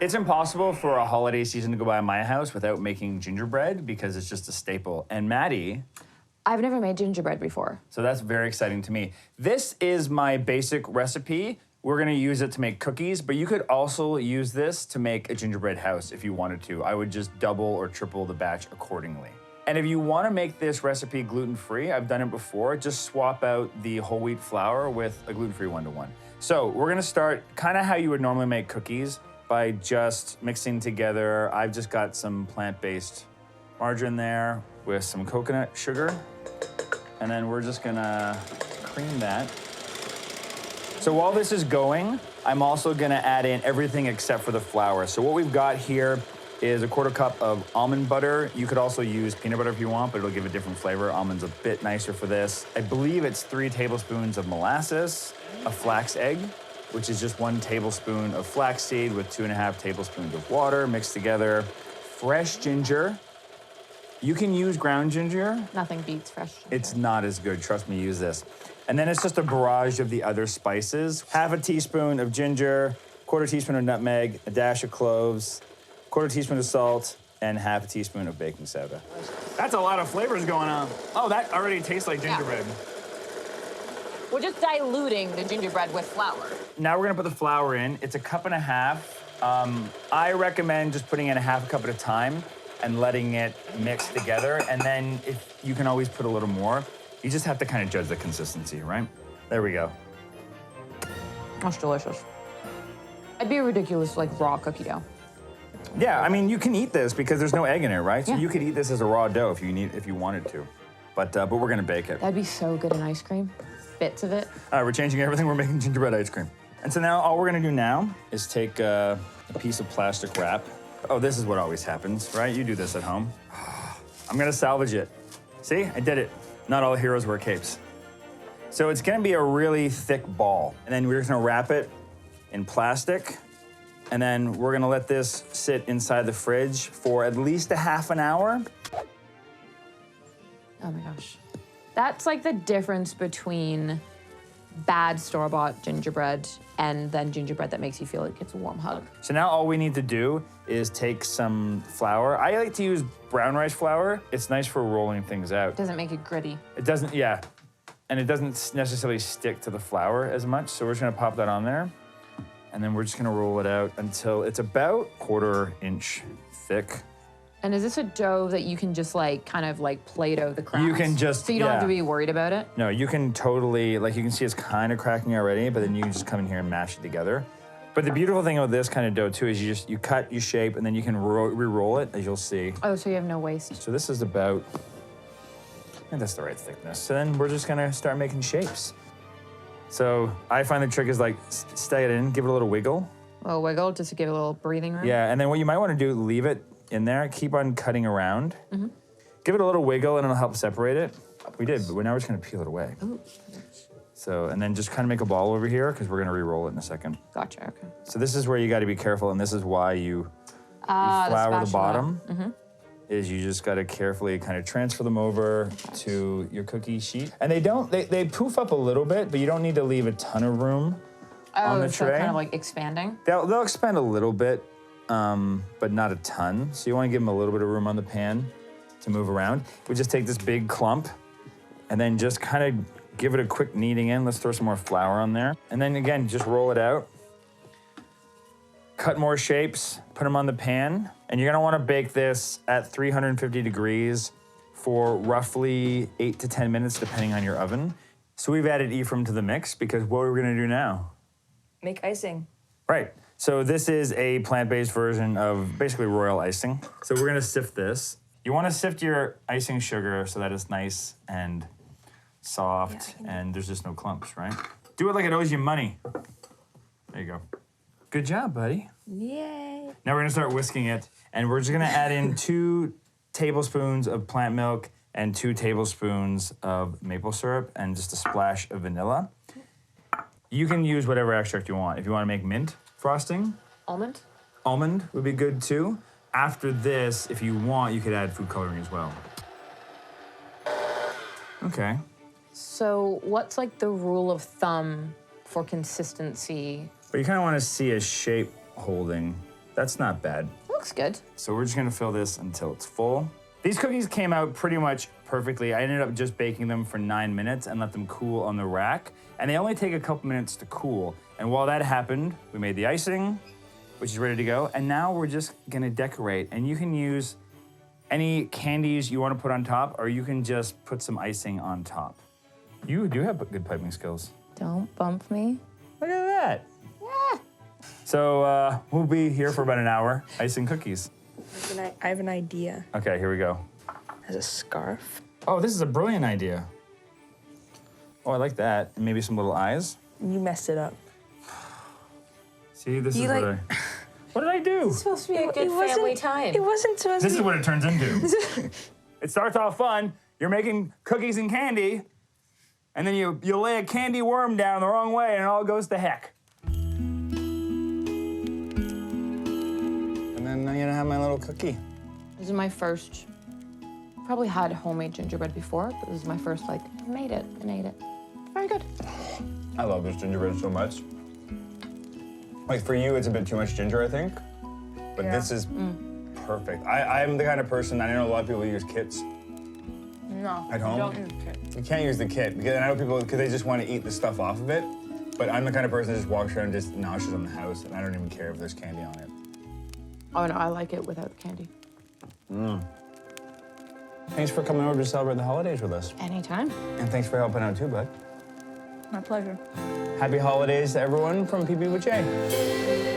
It's impossible for a holiday season to go by in my house without making gingerbread because it's just a staple. And Maddie, I've never made gingerbread before. so that's very exciting to me. This is my basic recipe. We're gonna use it to make cookies, but you could also use this to make a gingerbread house if you wanted to. I would just double or triple the batch accordingly. And if you wanna make this recipe gluten-free, I've done it before, just swap out the whole wheat flour with a gluten-free 1-to-1. So we're gonna start kind of how you would normally make cookies by just mixing together. I've just got some plant-based margarine there with some coconut sugar. And then we're just gonna cream that. So while this is going, I'm also gonna add in everything except for the flour. So what we've got here is a 1/4 cup of almond butter. You could also use peanut butter if you want, but it'll give a different flavor. Almond's a bit nicer for this. I believe it's 3 tablespoons of molasses, a flax egg, which is just 1 tablespoon of flaxseed with 2.5 tablespoons of water mixed together. Fresh ginger. You can use ground ginger. Nothing beats fresh ginger. It's not as good, trust me, use this. And then it's just a barrage of the other spices. 1/2 teaspoon of ginger, 1/4 teaspoon of nutmeg, a dash of cloves, 1/4 teaspoon of salt, and 1/2 teaspoon of baking soda. That's a lot of flavors going on. Oh, that already tastes like gingerbread. Yeah. We're just diluting the gingerbread with flour. Now we're gonna put the flour in. It's 1.5 cups. I recommend just putting in 1/2 cup at a time and letting it mix together. And then if you can always put a little more. You just have to kind of judge the consistency, right? There we go. That's delicious. It'd be a ridiculous, like, raw cookie dough. Yeah, I mean, you can eat this because there's no egg in it, right? So Yeah. you could eat this as a raw dough if you wanted to. But we're gonna bake it. That'd be so good in ice cream. Bits of it. All right, we're changing everything. We're making gingerbread ice cream. And so now all we're gonna do now is take a piece of plastic wrap. Oh, this is what always happens, right? You do this at home. I'm gonna salvage it. See, I did it. Not all heroes wear capes. So it's gonna be a really thick ball. And then we're just gonna wrap it in plastic. And then we're gonna let this sit inside the fridge for at least a half an hour. Oh my gosh. That's like the difference between bad store-bought gingerbread and then gingerbread that makes you feel like it's a warm hug. So now all we need to do is take some flour. I like to use brown rice flour. It's nice for rolling things out. Doesn't make it gritty. It doesn't, yeah. And it doesn't necessarily stick to the flour as much. So we're just gonna pop that on there. And then we're just gonna roll it out until it's about 1/4 inch thick. And is this a dough that you can just like kind of like Play-Doh the cracks? You can just, So you don't have to yeah. be worried about it? No, you can totally, like you can see it's kind of cracking already, but then you can just come in here and mash it together. But the beautiful thing about this kind of dough too is you cut, you shape, and then you can re-roll it, as you'll see. Oh, so you have no waste. So this is about, I think that's the right thickness. So then we're just gonna start making shapes. So I find the trick is like, stay it in, give it a little wiggle. A little wiggle just to give it a little breathing room? Yeah, and then what you might wanna do, leave it in there, keep on cutting around. Give it a little wiggle and it'll help separate it. We did, but now we're just gonna peel it away. Ooh. So, and then just kind of make a ball over here because we're gonna re-roll it in a second. Gotcha, okay. So this is where you gotta be careful, and this is why you flour the spatula. bottom. Is you just gotta carefully kind of transfer them over to your cookie sheet. And they poof up a little bit, but you don't need to leave a ton of room on the so tray. kind of like expanding? They'll expand a little bit, but not a ton. So you wanna give them a little bit of room on the pan to move around. We just take this big clump and then just kind of give it a quick kneading in. Let's throw some more flour on there. And then again, just roll it out. Cut more shapes, put them on the pan. And you're gonna wanna bake this at 350 degrees for roughly 8 to 10 minutes, depending on your oven. So we've added Ephraim to the mix because what are we gonna do now? Make icing. Right. So this is a plant-based version of basically royal icing. So we're gonna sift this. You wanna sift your icing sugar so that it's nice and soft and there's just no clumps, right? Do it like it owes you money. There you go. Good job, buddy. Yay. Now we're gonna start whisking it and we're just gonna add in 2 tablespoons of plant milk and 2 tablespoons of maple syrup and just a splash of vanilla. You can use whatever extract you want. If you wanna make mint frosting, Almond? almond would be good too. After this, if you want, you could add food coloring as well. Okay. So what's like the rule of thumb for consistency? But you kind of want to see a shape holding. That's not bad. Looks good. So we're just gonna fill this until it's full. These cookies came out pretty much perfectly. I ended up just baking them for 9 minutes and let them cool on the rack. And they only take a couple minutes to cool. And while that happened, we made the icing, which is ready to go. And now we're just gonna decorate. And you can use any candies you wanna put on top, or you can just put some icing on top. You do have good piping skills. Don't bump me. Look at that. Yeah. So we'll be here for about an hour, icing cookies. I have an idea. Okay, here we go. As a scarf. Oh, this is a brilliant idea. Oh, I like that. And maybe some little eyes. You messed it up. See, this You is like- what I... What did I do? It's supposed to be a good family time. It wasn't supposed This to is be. what it turns into. It starts off fun. You're making cookies and candy, and then you lay a candy worm down the wrong way, and it all goes to heck. And then I'm gonna have my little cookie. This is my first, probably had homemade gingerbread before, but this is my first, like, I made it and ate it. Very good. I love this gingerbread so much. Like, for you, it's a bit too much ginger, I think. But this is perfect. I'm the kind of person, I know a lot of people use kits No. at home. Don't use it. You can't use the kit, because I know people, because they just want to eat the stuff off of it. But I'm the kind of person that just walks around and just nauseous on the house, and I don't even care if there's candy on it. Oh, no, I like it without the candy. Thanks for coming over to celebrate the holidays with us. Anytime. And thanks for helping out too, bud. My pleasure. Happy holidays to everyone from PB with Jay.